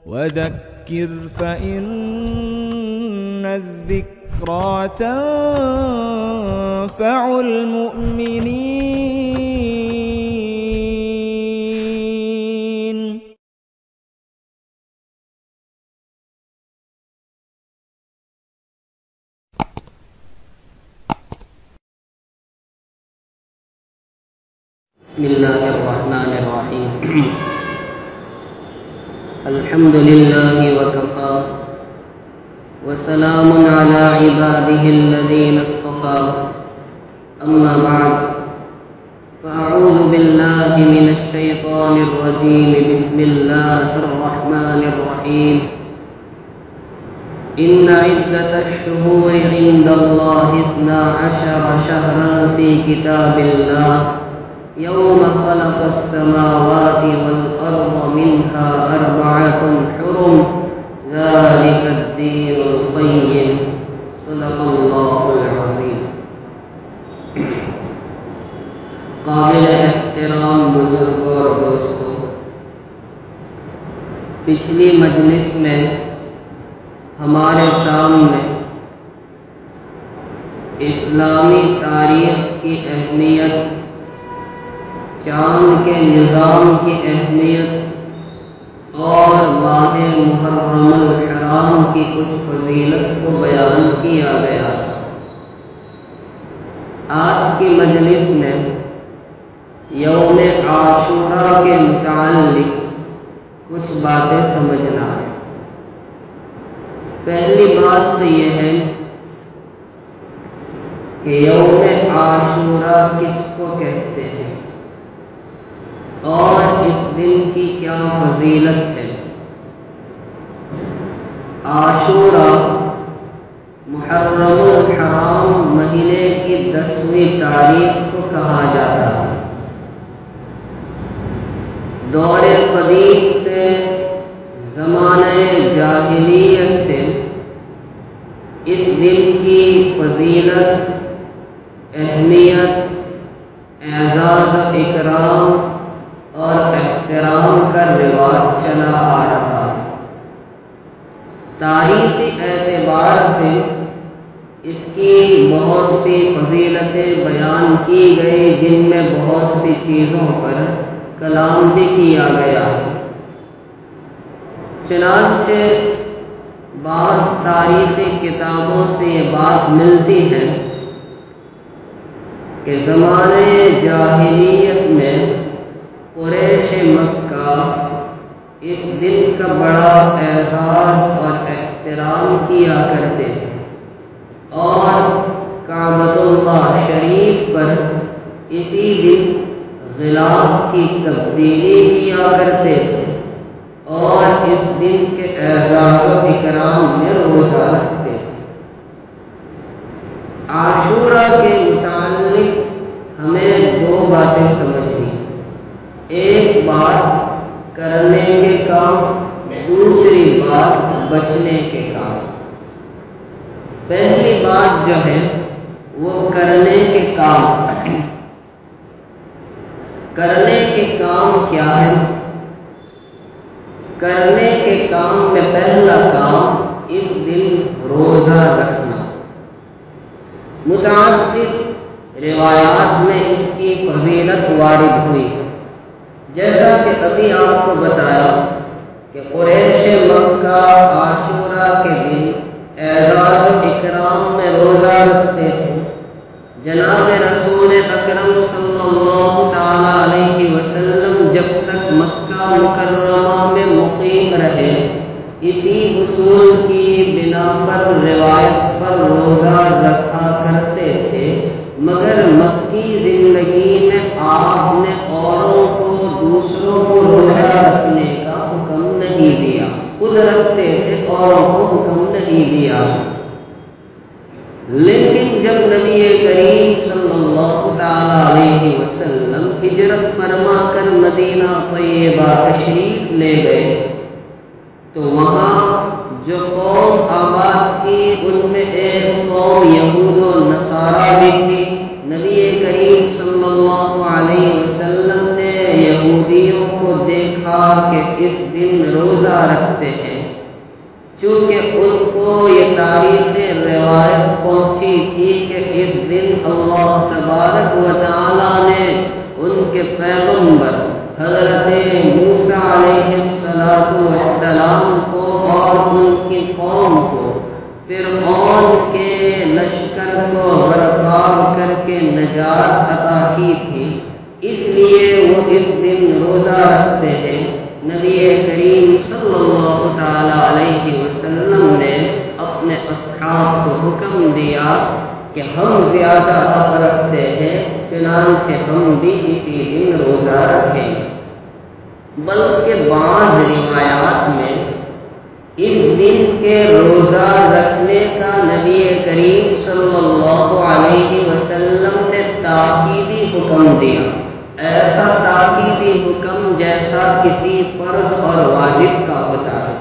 وذكر فإن الذكرى تنفع المؤمنين. بسم الله الرحمن الرحيم. الحمد لله وكفى وسلام على عباده الذين اصطفى. أما بعد، فأعوذ بالله من الشيطان الرجيم. بسم الله الرحمن الرحيم. إن عدة الشهور عند الله 12 شهرا في كتاب الله يوم خلق السماوات والأرض منها 4 حرم ذلك الدين القيم. صدق الله العظيم. قابل احترام بزرگوں اور دوستوں، پچھلی مجلس میں ہمارے سامنے اسلامی تاریخ کی اہمیت، چاند کے نظام کی اہمیت اور ماہ محرم الحرام کی کچھ فضیلت کو بیان کیا گیا. آج کی مجلس میں یوم عاشورہ کے متعلق کچھ باتیں سمجھنا ہے. پہلی بات تو یہ ہے کہ یوم عاشورہ کس کو کہتے ہیں اور اس دن کی کیا فضیلت ہے. عاشورہ محرم الحرام مہینے کی 10ویں تاریخ کو کہا جاتا ہے. دور قدیم سے، زمانہ جاہلیت سے اس دن کی فضیلت، اہمیت، اعزاز و اکرام اور احترام کا رواج چلا آ رہا ہے. تاریخی اعتبار سے اس کی بہت سی فضیلتیں بیان کی گئی، جن میں بہت سی چیزوں پر کلام بھی کیا گیا ہے. چنانچہ بعض تاریخی کتابوں سے یہ بات ملتی ہے کہ زمانے جاہلیت میں قریش مکہ اس دن کا بڑا اعزاز اور احترام کیا کرتے تھے اور کعبۃ اللہ شریف پر اسی دن غلاف کی تبدیلی کیا کرتے تھے اور اس دن کے اعزاز و اکرام میں روزہ رکھتے تھے. عاشورہ کے متعلق ہمیں 2 باتیں سمجھنی. ایک بات کرنے کے کام، دوسری بات بچنے کے کام. پہلی بات جو ہے وہ کرنے کے کام. کرنے کے کام کیا ہے؟ کرنے کے کام میں پہلا کام اس دن روزہ رکھنا. متعدد روایات میں اس کی فضیلت وارد ہوئی ہے. جیسا کہ ابھی آپ کو بتایا کہ قریش مکہ عاشورہ کے دن اعزاز و اکرام میں روزہ رکھتے تھے. جناب رسول اکرم صلی اللہ تعالی علیہ وسلم جب تک مکہ مکرمہ میں مقیم رہے، اسی اصول کی بنا پر روایت پر روزہ رکھا کرتے تھے، مگر مکی زندگی میں آپ نے اوروں کو، دوسروں کو روزہ رکھنے کا حکم نہیں دیا. خود رکھتے تھے، اوروں کو حکم نہیں دیا. لیکن جب نبی کریم صلی اللہ تعالی علیہ وسلم ہجرت فرما کر مدینہ طیبہ تشریف لے گئے تو وہاں جو قوم آباد تھی ان میں ایک قوم یہود و نصارہ بھی تھی. نبی کریم صلی اللہ علیہ وسلم نے یہودیوں کو دیکھا کہا کہ اس دن روزہ رکھتے ہیں، چونکہ ان کو یہ تاریخ روایت پہنچی تھی کہ اس دن اللہ تبارک و تعالی نے ان کے پیغمبر حضرت موسیٰ علیہ السلام کو اور ان کی قوم کو فرعون کے لشکر کو برطرف کر کے نجات عطا کی تھی، اس لیے وہ اس دن روزہ رکھتے ہیں۔ نبی کریم صلی اللہ تعالی علیہ وسلم نے اپنے اصحاب کو حکم دیا کہ ہم زیادہ حق رکھتے ہیں، چنانچہ ہم بھی اسی دن روزہ رکھیں گے۔ بلکہ بعض روایات میں اس دن کے روزہ رکھنے کا نبی کریم صلی اللہ علیہ وسلم نے تاکیدی حکم دیا، ایسا تاکیدی حکم جیسا کسی فرض اور واجب کا ہوتا ہے۔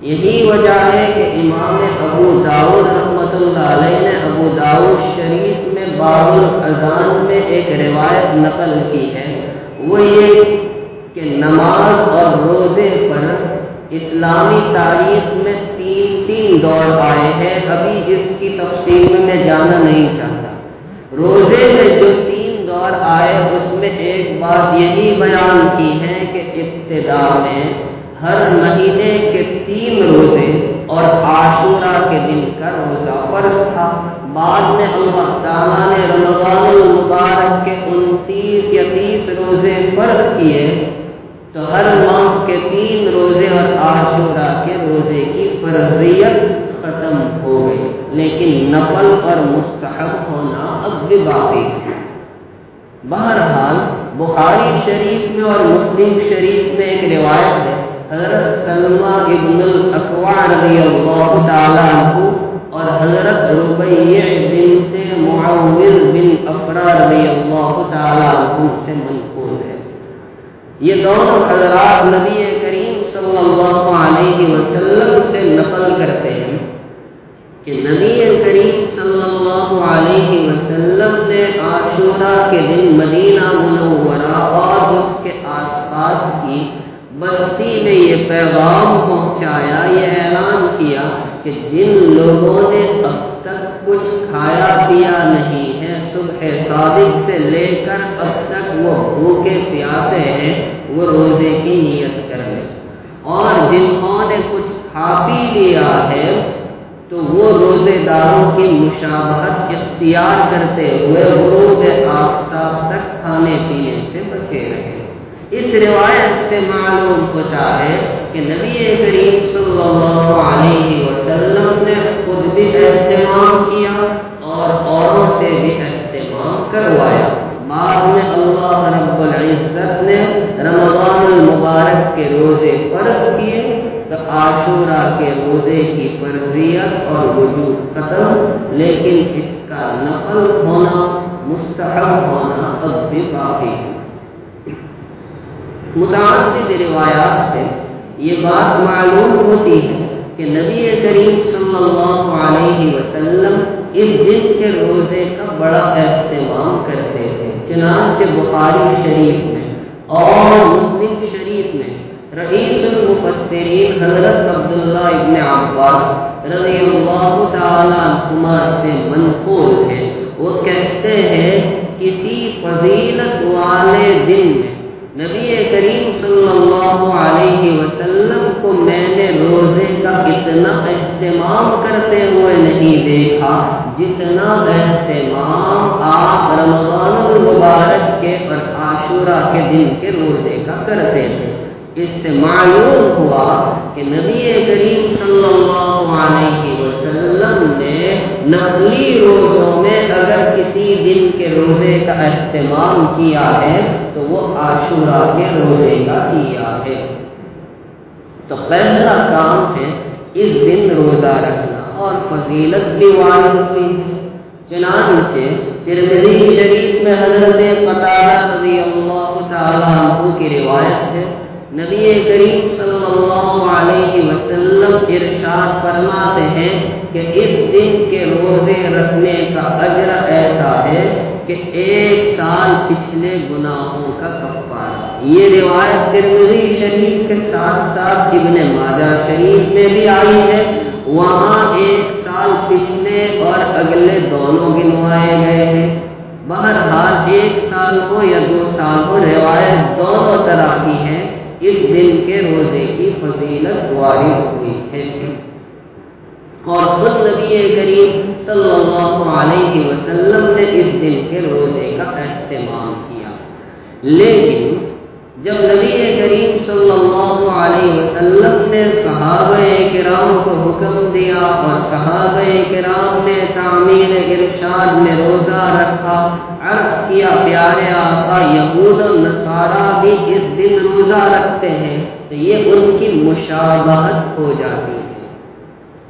یہی وجہ ہے کہ امام ابو داؤد رحمۃ اللہ علیہ نے ابو داؤد شریف میں باب الاذان میں ایک روایت نقل کی ہے، وہ یہ کہ نماز اور روزے پر اسلامی تاریخ میں تین دور آئے ہیں۔ ابھی اس کی تفصیل میں میں جانا نہیں چاہتا۔ روزے میں جو 3 دور آئے اس میں ایک بات یہی بیان کی ہے کہ ابتدا میں ہر مہینے کے 3 روزے اور عاشورہ کے دن کا روزہ فرض تھا۔ بعد میں اللہ تعالیٰ نے رمضان المبارک کے 29 یا 30 روزے فرض کیے، تو ہر ماہ کے 3 روزے اور عاشورہ کے روزے کی فرضیت ختم ہو گئی، لیکن نفل اور مستحب ہونا اب بھی باقی ہے۔ بہرحال بخاری شریف میں اور مسلم شریف میں ایک روایت ہے، حضرت سلمہ ابن الاکوع رضی اللہ تعالیٰ عنہ اور حضرت ربیع بنت معوذ بن افرا رضی اللہ تعالیٰ عنہ سے منقول ہے۔ یہ دونوں حضرات نبی کریم صلی اللہ علیہ وسلم سے نقل کرتے ہیں کہ نبی کریم صلی اللہ علیہ وسلم نے عاشورہ کے دن مدینہ منورہ اور اس کے آس پاس کی بستی میں یہ پیغام پہنچایا، یہ اعلان کیا کہ جن لوگوں نے اب تک کچھ کھایا پیا نہیں ہے، صبح صادق سے لے کر اب تک وہ بھوکے پیاسے ہیں، وہ روزے کی نیت کر لیں، اور جنہوں نے کچھ کھا پی لیا ہے تو وہ روزے داروں کی مشابہت اختیار کرتے ہوئے غروب آفتاب تک کھانے پینے سے بچے رہے۔ اس روایت سے معلوم ہوتا ہے کہ نبی کریم صلی اللہ علیہ وسلم نے خود بھی اہتمام کیا اور اوروں سے بھی اہتمام کروایا۔ بعد میں اللہ رب العزت نے رمضان المبارک کے روزے فرض کیے تو عاشورہ کے روزے کی فرضیت اور وجوب ختم، لیکن اس کا نفل ہونا، مستحب ہونا اب بھی باقی ہے۔ متعدد روایات سے یہ بات معلوم ہوتی ہے کہ نبی کریم صلی اللہ علیہ وسلم اس دن کے روزے کا بڑا اہتمام کرتے تھے۔ چنانچہ بخاری شریف میں اور مسلم شریف میں رئیس المفسرین حضرت عبداللہ ابن عباس رضی اللہ تعالی عنہما سے منقول ہے، وہ کہتے ہیں کسی فضیلت والے دن میں نبی کریم صلی اللہ علیہ وسلم کو میں نے روزے کا اتنا اہتمام کرتے ہوئے نہیں دیکھا جتنا اہتمام آپ رمضان المبارک کے اور عاشورہ کے دن کے روزے کا کرتے تھے۔ اس سے معلوم ہوا کہ نبی کریم صلی اللہ علیہ وسلم نے نفلی روزوں میں اگر کسی دن کے روزے کا اہتمام کیا ہے تو وہ عاشورہ کے روزے کا کیا ہے۔ تو پہلا کام ہے اس دن روزہ رکھنا، اور فضیلت بھی وارد ہوئی ہے۔ چنانچہ ترمذی شریف میں حضرت قتادہ رضی اللہ تعالیٰ عنہ کی روایت ہے، نبی کریم صلی اللہ علیہ وسلم ارشاد فرماتے ہیں کہ اس دن کے روزے رکھنے کا اجر ایسا ہے کہ 1 سال پچھلے گناہوں کا کفارہ، یہ روایت ترمذی شریف کے ساتھ ساتھ ابن ماجہ شریف میں بھی آئی ہے، وہاں 1 سال پچھلے اور اگلے دونوں گنوائے گئے ہیں۔ بہرحال 1 سال ہو یا 2 سال ہو، روایت دونوں طرح کی ہے۔ اس دن کے روزے کی فضیلت وارد ہوئی ہے، اور خود نبی کریم صلی اللہ علیہ وسلم نے اس دن کے روزے کا اہتمام کیا۔ لیکن جب نبی کریم صلی اللہ علیہ وسلم نے صحابہ کرام کو حکم دیا اور صحابہ کرام نے تعمیر ارشاد میں روزہ رکھا، عرض کیا پیارے آقا یہود و نصارہ بھی اس دن روزہ رکھتے ہیں، تو یہ ان کی مشابہت ہو جاتی ہے۔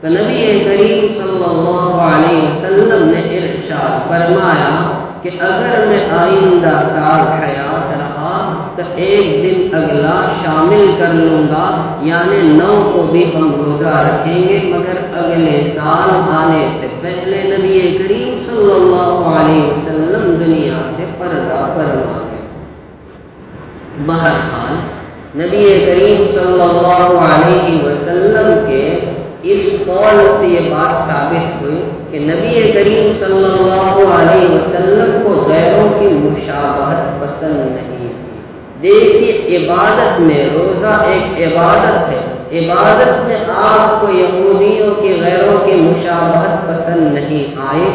تو نبی کریم صلی اللہ علیہ وسلم نے ارشاد فرمایا کہ اگر میں آئندہ سال حیات رہا تو 1 دن اگلا شامل کر لوں گا، یعنی 9 کو بھی ہم روزہ رکھیں گے، مگر اگلے سال آنے سے پہلے نبی کریم صلی اللہ علیہ وسلم دنیا سے پردہ فرما گئے۔ بہرحال نبی کریم صلی اللہ علیہ وسلم کے اس قول سے یہ بات ثابت ہوئی کہ نبی کریم صلی اللہ علیہ وسلم کو غیروں کی مشابہت پسند نہیں تھی۔ دیکھیے عبادت میں روزہ ایک عبادت ہے، عبادت میں آپ کو یہودیوں کی غیروں کی مشابہت پسند نہیں آئے۔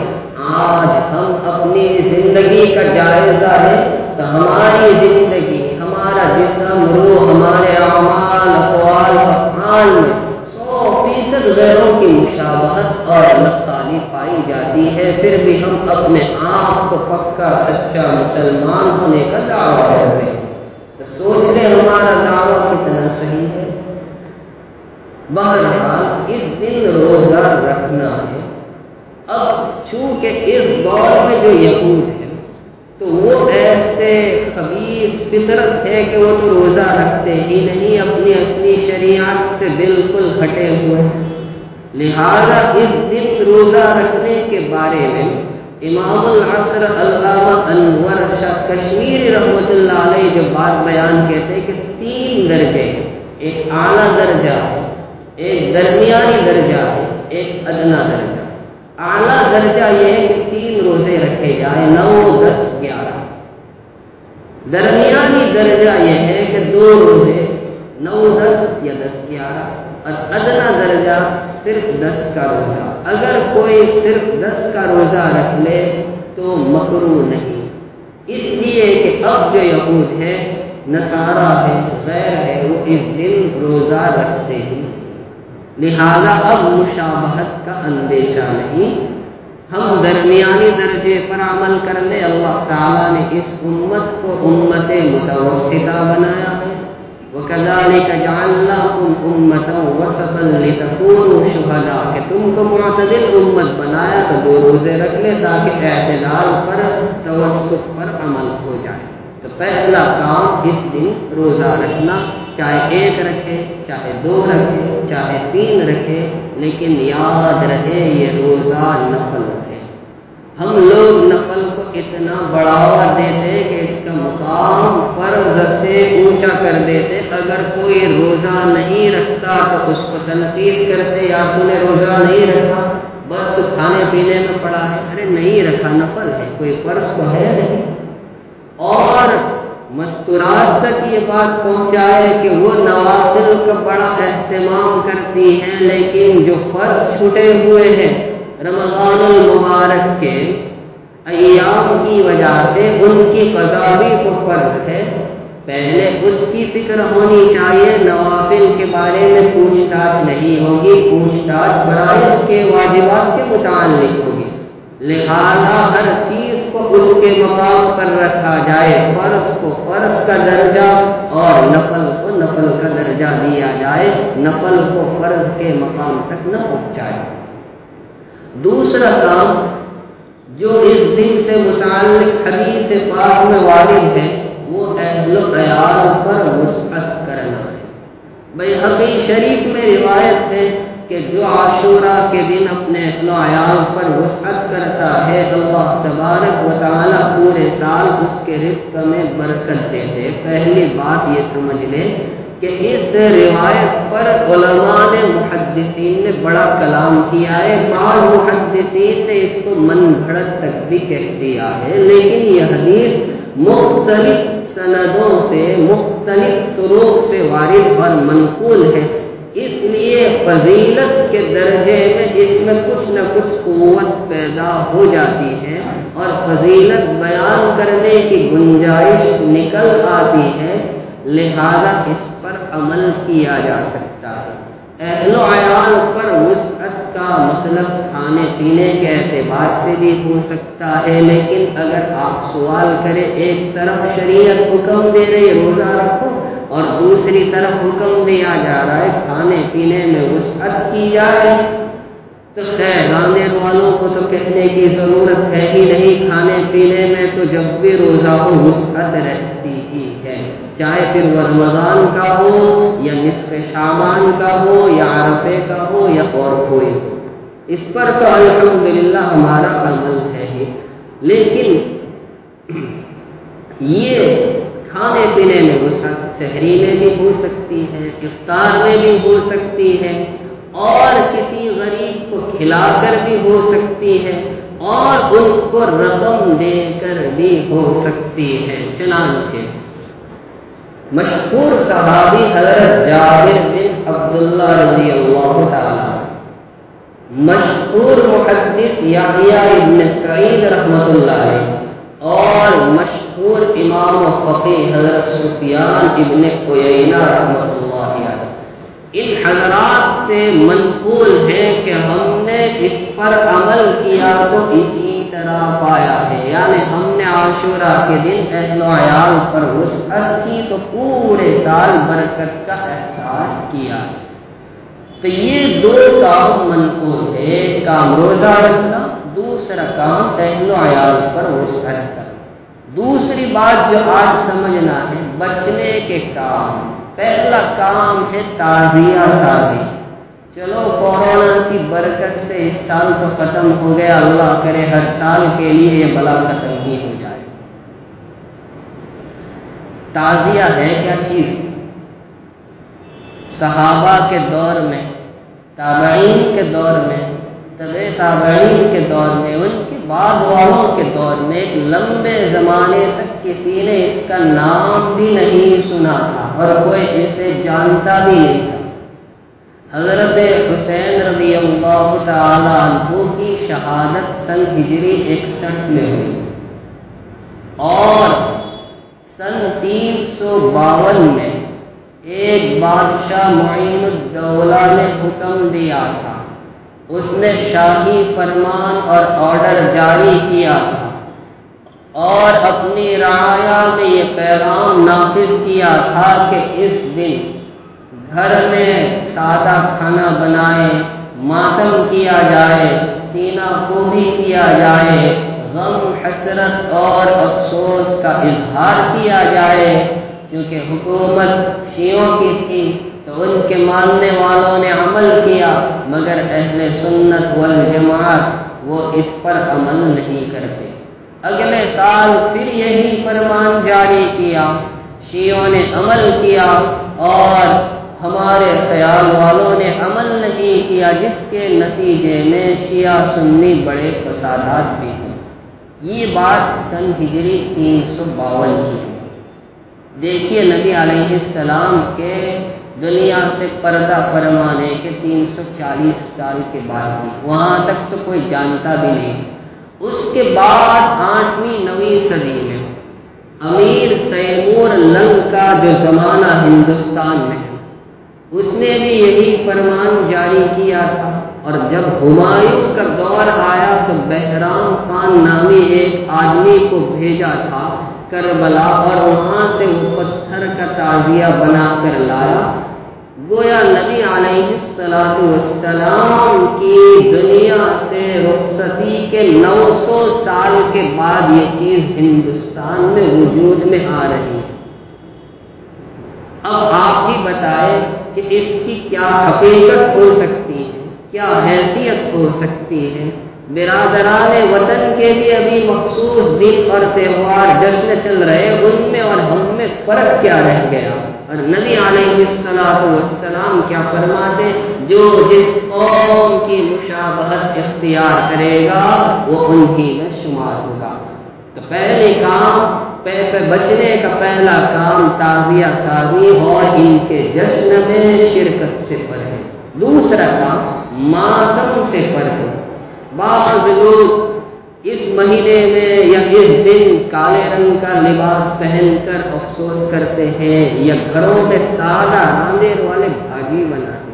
آج ہم اپنی زندگی کا جائزہ لیں تو ہماری زندگی، ہمارا جسم، روح، ہمارے اعمال، اقوال، افعال میں 100% غیروں کی مشابہت اور نقصانی پائی جاتی ہے، پھر بھی ہم اپنے آپ کو پکا سچا مسلمان ہونے کا دعویٰ کر رہے ہیں۔ تو سوچ لیں ہمارا دعویٰ کتنا صحیح ہے۔ بہرحال اس دن روزہ رکھنا ہے۔ اب چونکہ اس دور میں جو یہود ہے تو وہ ایسے خبیث فطرت ہے کہ وہ تو روزہ رکھتے ہی نہیں، اپنی اصلی شریعت سے بالکل ہٹے ہوئے ہیں۔ لہذا اس دن روزہ رکھنے کے بارے میں امام العصر علامہ انور شاہ کشمیری رحمۃ اللہ علیہ جو بات بیان کہتے ہیں کہ 3 درجے ہیں، ایک اعلیٰ درجہ ہے، ایک درمیانی درجہ ہے، ایک ادنا درجہ۔ اعلیٰ درجہ یہ ہے کہ 3 روزے رکھے جائیں، 9، 10، 11۔ درمیانی درجہ یہ ہے کہ 2 روزے، 9، 10 یا 10، 11۔ اور ادنا درجہ صرف 10 کا روزہ۔ اگر کوئی صرف 10 کا روزہ رکھ لے تو مکروہ نہیں، اس لیے کہ اب جو یہود ہے، نصارہ ہے، غیر ہے، وہ اس دن روزہ رکھتے ہیں، لہذا اب مشابہت کا اندیشہ نہیں۔ ہم درمیانی درجے پر عمل کر لیں۔ اللہ تعالیٰ نے اس امت کو امت متوسطہ بنایا ہے، وَكَذَلِكَ جَعَلْنَاكُمْ أُمَّةً وَسَطًا لِتَكُونُوا شُهَدَاءَ، کہ تم کو معتدل امت بنایا تو 2 روزے رکھ لے تاکہ اعتدال پر، توسط پر عمل ہو جائے۔ تو پہلا کام اس دن روزہ رکھنا، چاہے 1 رکھے، چاہے 2 رکھے، چاہے 3 رکھے، لیکن یاد رہے یہ روزہ نفل ہے۔ ہم لوگ نفل کو اتنا بڑھاوا دیتے کہ اس کا مقام فرض سے اونچا کر دیتے۔ اگر کوئی روزہ نہیں رکھتا تو اس کو تنقید کرتے، یا تو نے روزہ نہیں رکھا، بس تو کھانے پینے میں پڑا ہے۔ ارے نہیں رکھا، نفل ہے، کوئی فرض تو ہے نہیں۔ اور مستورات تک یہ بات پہنچائے کہ وہ نوافل کا بڑا اہتمام کرتی ہیں، لیکن جو فرض چھوٹے ہوئے ہیں رمضان المبارک کے ایام کی وجہ سے ان کی قضا بھی کو فرض ہے، پہلے اس کی فکر ہونی چاہیے۔ نوافل کے بارے میں پوچھ تاچھ نہیں ہوگی، پوچھ تاچھ فرائض کے واجبات کے متعلق ہوگی، لہذا ہر چیز کو اس کے مقام پر رکھا جائے، فرض کو فرض کا درجہ اور نفل کو نفل کا درجہ دیا جائے، نفل کو فرض کے مقام تک نہ پہنچائے۔ دوسرا کام جو اس دن سے متعلق حدیث پاک میں وارد ہے وہ اہل و عیال پر وسعت کرنا ہے۔ بیہقی شریف میں روایت ہے کہ جو عاشورہ کے دن اپنے اہل و عیال پر وسعت کرتا ہے اللہ تبارک و تعالیٰ پورے سال اس کے رزق میں برکت دیتے۔ پہلی بات یہ سمجھ لیں کہ اس روایت پر علماء نے محدثین نے بڑا کلام کیا ہے۔ بعض محدثین نے اس کو من گھڑت تک بھی کہہ دیا ہے، لیکن یہ حدیث مختلف سندوں سے مختلف طرق سے وارد اور منقول ہے، اس لیے فضیلت کے درجے میں اس میں کچھ نہ کچھ قوت پیدا ہو جاتی ہے اور فضیلت بیان کرنے کی گنجائش نکل آتی ہے، لہذا اس پر عمل کیا جا سکتا ہے۔ اہل و عیال پر وسعت کا مطلب کھانے پینے کے اعتبار سے بھی ہو سکتا ہے، لیکن اگر آپ سوال کریں ایک طرف شریعت حکم دے رہی روزہ رکھو اور دوسری طرف حکم دیا جا رہا ہے کھانے پینے میں وسعت کی جائے، تو خیر راندیر والوں کو تو کہنے کی ضرورت ہے ہی نہیں، کھانے پینے میں تو جب بھی روزہ ہو وسعت رہتی ہی ہے، چاہے پھر وہ رمضان کا ہو یا نصف شعبان کا ہو یا عرفے کا ہو یا اور کوئی ہو، اس پر تو الحمدللہ ہمارا عمل ہے ہی۔ لیکن یہ کھانے پینے میں وسعت سحری میں بھی ہو سکتی ہے، افطار میں بھی ہو سکتی ہے، اور کسی غریب کو کھلا کر بھی ہو سکتی ہے، اور ان کو رقم دے کر بھی ہو سکتی ہے۔ چنانچہ مشہور صحابی حضرت جابر بن عبداللہ رضی اللہ تعالی، مشہور محدث یحییٰ ابن سعید رحمۃ اللہ علیہ، اور مشہور امام و فقیہ حضرت سفیان ابن عیینہ رحمۃ اللہ علیہ، ان حضرات سے منقول ہے کہ ہم نے اس پر عمل کیا تو اسی طرح پایا ہے، یعنی ہم نے عاشورہ کے دن اہل و عیال پر وسعت کی تو پورے سال برکت کا احساس کیا ہے۔ تو یہ دو کام منقول ہے، ایک کام روزہ رکھنا، دوسرا کام اہل و عیال پر وسعت کرنا۔ دوسری بات جو آج سمجھنا ہے بچنے کے کام، پہلا کام ہے تعزیہ سازی۔ چلو کورونا کی برکت سے اس سال تو ختم ہو گیا، اللہ کرے ہر سال کے لیے یہ بلا ختم ہی ہو جائے۔ تعزیہ ہے کیا چیز؟ صحابہ کے دور میں، تابعین کے دور میں، تبع تابعین کے دور میں، ان کے بعد والوں کے دور میں ایک لمبے زمانے تک کسی نے اس کا نام بھی نہیں سنا تھا اور کوئی اسے جانتا بھی نہیں تھا۔ حضرت حسین رضی اللہ تعالی عنہ کی شہادت سن ہجری 61 میں ہوئی، اور سن 352 میں ایک بادشاہ معین الدولہ نے حکم دیا تھا، اس نے شاہی فرمان اور آرڈر جاری کیا تھا اور اپنی رعایا میں یہ پیغام نافذ کیا تھا کہ اس دن گھر میں سادہ کھانا بنائے، ماتم کیا جائے، سینہ کوبی کیا جائے، غم حسرت اور افسوس کا اظہار کیا جائے۔ چونکہ حکومت شیعوں کی تھی تو ان کے ماننے والوں نے عمل کیا، مگر اہل سنت والجماعت وہ اس پر عمل نہیں کرتے۔ اگلے سال پھر یہی فرمان جاری کیا، شیعوں نے عمل کیا اور ہمارے خیال والوں نے عمل نہیں کیا، جس کے نتیجے میں شیعہ سنی بڑے فسادات بھی ہیں۔ یہ بات سن ہجری 352 کی ہے۔ دیکھیے نبی علیہ السلام کے دنیا سے پردہ فرمانے کے 340 سال کے بعد کی، وہاں تک تو کوئی جانتا بھی نہیں۔ اس کے بعد 8ویں 9ویں صدی میں امیر تیمور لنگ کا جو زمانہ ہندوستان میں ہے، اس نے بھی یہی فرمان جاری کیا تھا، اور جب ہمایوں کا دور آیا تو بہرام خان نامی ایک آدمی کو بھیجا تھا کربلا، اور وہاں سے وہ پتھر کا تعزیہ بنا کر لایا۔ گویا نبی علیہ السلام کی دنیا سے رخصتی کے 900 سال کے بعد یہ چیز ہندوستان میں وجود میں آ رہی ہے۔ اب آپ ہی بتائیں کہ اس کی کیا حقیقت ہو سکتی ہے؟ کیا حیثیت ہو سکتی ہے؟ برادران وطن کے لیے ابھی مخصوص دن اور تہوار جشن چل رہے، ان میں اور ہم میں فرق کیا رہ گیا؟ اور نبی علیہ السلام کیا فرماتے؟ جو جس قوم کی مشابہت اختیار کرے گا وہ انہی میں شمار ہوگا۔ تو پہلے کام بچنے کا پہلا کام تعزیہ سازی اور ان کے جشن میں شرکت سے پرہیز۔ دوسرا کام ماتم سے پرہیز۔ بعض لوگ اس مہینے میں یا اس دن کالے رنگ کا لباس پہن کر افسوس کرتے ہیں یا گھروں میں سادہ راندیر والے بھاجی بناتے ہیں۔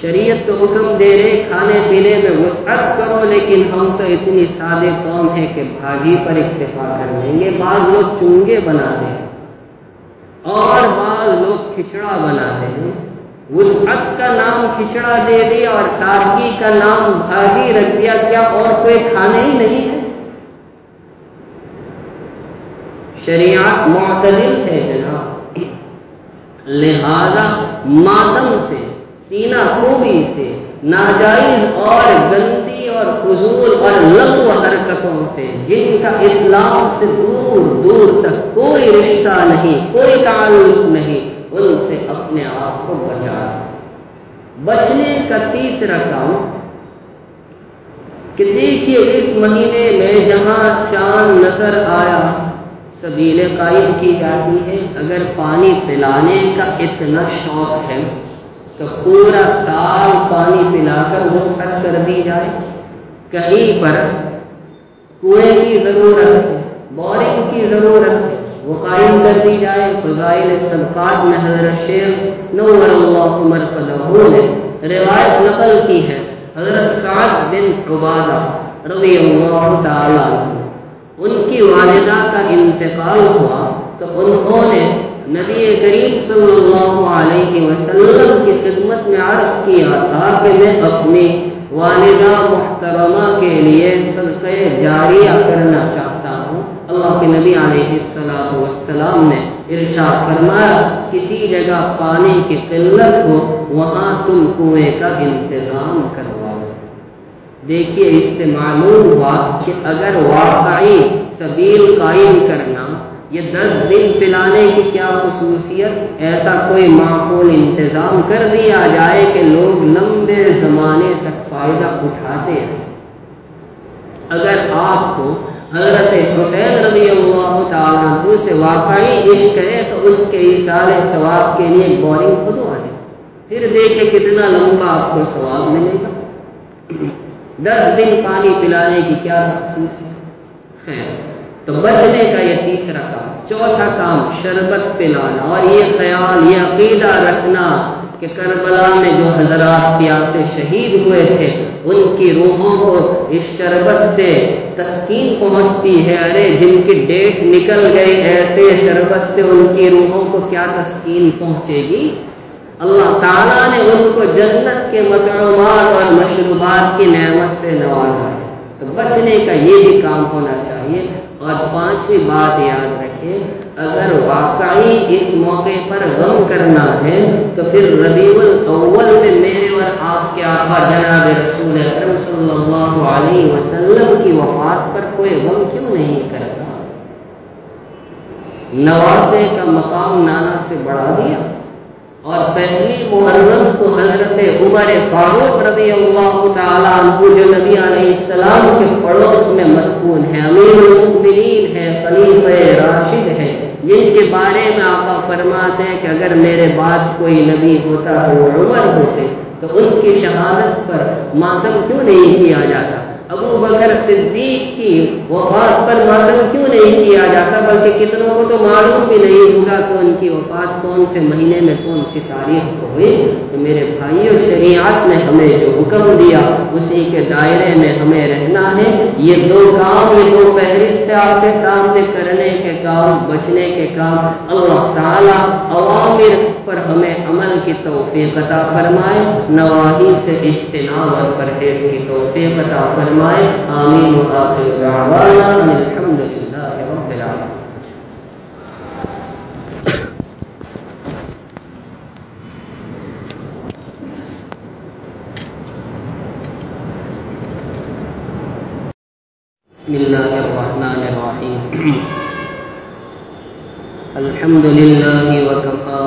شریعت تو حکم دے رہے کھانے پینے میں وسعت کرو، لیکن ہم تو اتنی سادے قوم ہے کہ بھاجی پر اکتفا کر لیں گے۔ بعض لوگ چنگے بناتے ہیں اور بعض لوگ کھچڑا بناتے ہیں۔ وسعت کا نام کھچڑا دے دیا اور سادگی کا نام بھاجی رکھ دیا، کیا اور کوئی کھانے ہی نہیں ہے؟ شریعت معتدل ہے جناب، لہذا ماتم سے، سینہ کوبی سے، ناجائز اور گندی اور فضول اور لغو حرکتوں سے جن کا اسلام سے دور دور تک کوئی رشتہ نہیں، کوئی تعلق نہیں، ان سے اپنے آپ کو بچا۔ بچنے کا تیسرا کام کہ دیکھیے اس مہینے میں جہاں چاند نظر آیا سبیل قائم کی جاتی ہے۔ اگر پانی پلانے کا اتنا شوق ہے تو پورا سال پانی پلا کر وسعت کر دی جائے۔ کہیں پر کنویں کی ضرورت ہے، بورنگ کی ضرورت ہے، وہ قائم کر دی جائے۔ فضائل صدقات میں حضرت شیخ نور اللہ مرقدہ نے روایت نقل کی ہے، حضرت سعد بن عبادہ رضی اللہ تعالی عنہ، ان کی والدہ کا انتقال ہوا تو انہوں نے نبی کریم صلی اللہ علیہ وسلم کی خدمت میں عرض کیا تھا کہ میں اپنی والدہ محترمہ کے لیے صدقہ جاریہ کرنا چاہتا ہوں۔ اللہ کے نبی علیہ السلام نے ارشاد فرمایا کسی جگہ پانی کی قلت ہو وہاں تم کنویں کا انتظام کرواؤ۔ دیکھیے اس سے معلوم ہوا کہ اگر واقعی سبیل قائم کرنا، یہ 10 دن پلانے کی کیا خصوصیت، ایسا کوئی معقول انتظام کر دیا جائے کہ لوگ لمبے زمانے تک فائدہ اٹھاتے ہیں۔ اگر آپ کو حضرت حسین رضی اللہ تعالیٰ عنہ سے واقعی عشق ہے تو ان کے ایصال ثواب کے لیے ایک بورنگ کھدوا دیں، پھر دیکھیں کتنا لمبا آپ کو ثواب ملے گا۔ 10 دن پانی پلانے کی کیا خصوص ہے؟ خیر، تو بچنے کا یہ تیسرا کام۔ چوتھا کام شربت پلانا، اور یہ خیال، یہ عقیدہ رکھنا کہ کربلا میں جو حضرات پیاسے شہید ہوئے تھے ان کی روحوں کو اس شربت سے تسکین پہنچتی ہے۔ ارے جن کی ڈیٹ نکل گئی، ایسے شربت سے ان کی روحوں کو کیا تسکین پہنچے گی؟ اللہ تعالیٰ نے ان کو جنت کے مطعومات اور مشروبات کی نعمت سے نوازا ہے۔ تو بچنے کا یہ بھی کام ہونا چاہیے۔ اور 5ویں بات یاد رکھیں، اگر واقعی اس موقع پر غم کرنا ہے تو پھر ربیع الاول میں میرے اور آپ کے آقا جناب رسول اکرم صلی اللہ علیہ وسلم کی وفات پر کوئی غم کیوں نہیں کرتا؟ نواسے کا مقام نانا سے بڑھا دیا، اور پہلی محرم کو حضرت عمر فاروق رضی اللہ تعالیٰ عنہ جو نبی علیہ السلام کے پڑوس میں مدفون ہے، امیر المؤمنین ہے، خلیفہ راشد ہے، جن کے بارے میں آقا فرماتے ہیں کہ اگر میرے بعد کوئی نبی ہوتا تو وہ عمر ہوتے، تو ان کی شہادت پر ماتم کیوں نہیں کیا جاتا؟ ابو بکر صدیق کی وفات پر ماتم کیوں نہیں کیا جاتا؟ بلکہ کتنوں کو تو معلوم بھی نہیں ہوگا کہ ان کی وفات کون سے مہینے میں کون سی تاریخ کو ہوئی۔ تو میرے بھائیوں، شریعت نے ہمیں جو حکم دیا اسی کے دائرے میں ہمیں رہنا ہے۔ یہ 2 کام، یہ 2 فہرست آپ کے سامنے کرنے کے کام، بچنے کے کام، اللہ تعالیٰ اوامر پر ہمیں عمل کی توفیق عطا فرمائے، نواہی سے اجتناب اور پرہیز کی توفیق عطا فرمائے۔ آمین و آخر دعوانا الحمد للہ رب العالمین۔ بسم اللہ الرحمن الرحیم الحمد للہ وکفا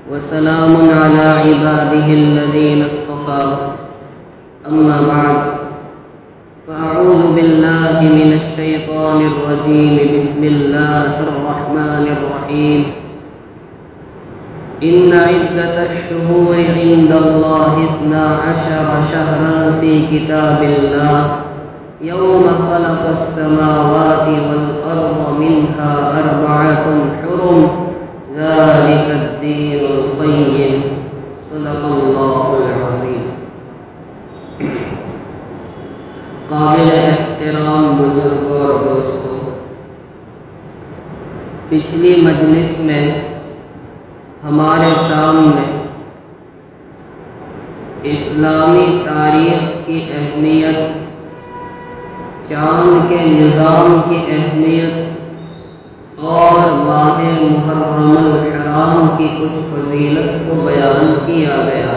وسلام علی عبادہ الذین اصطفى اما بعد فاعوذ باللہ من الشیطان الرجیم بسم اللہ الرحمن الرحیم ان عدة الشهور عند الله 12 شهرا في كتاب الله يوم خلق السماوات والأرض منها 4 حرم ذلك الدين القيم صدق الله العظيم. قابل احترام بزرگوں اور دوستوں، پچھلی مجلس میں ہمارے سامنے اسلامی تاریخ کی اہمیت، چاند کے نظام کی اہمیت اور ماہ محرم الحرام کی کچھ فضیلت کو بیان کیا گیا.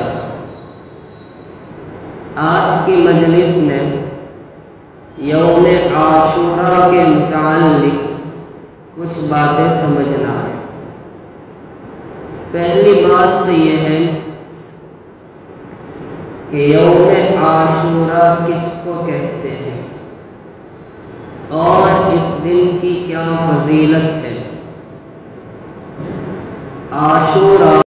آج کی مجلس میں یوم عاشوراء کے متعلق کچھ باتیں سمجھنا ہے. پہلی بات تو یہ ہے کہ یوم عاشوراء کس کو کہتے ہیں اور اس دن کی کیا فضیلت ہے. عاشوراء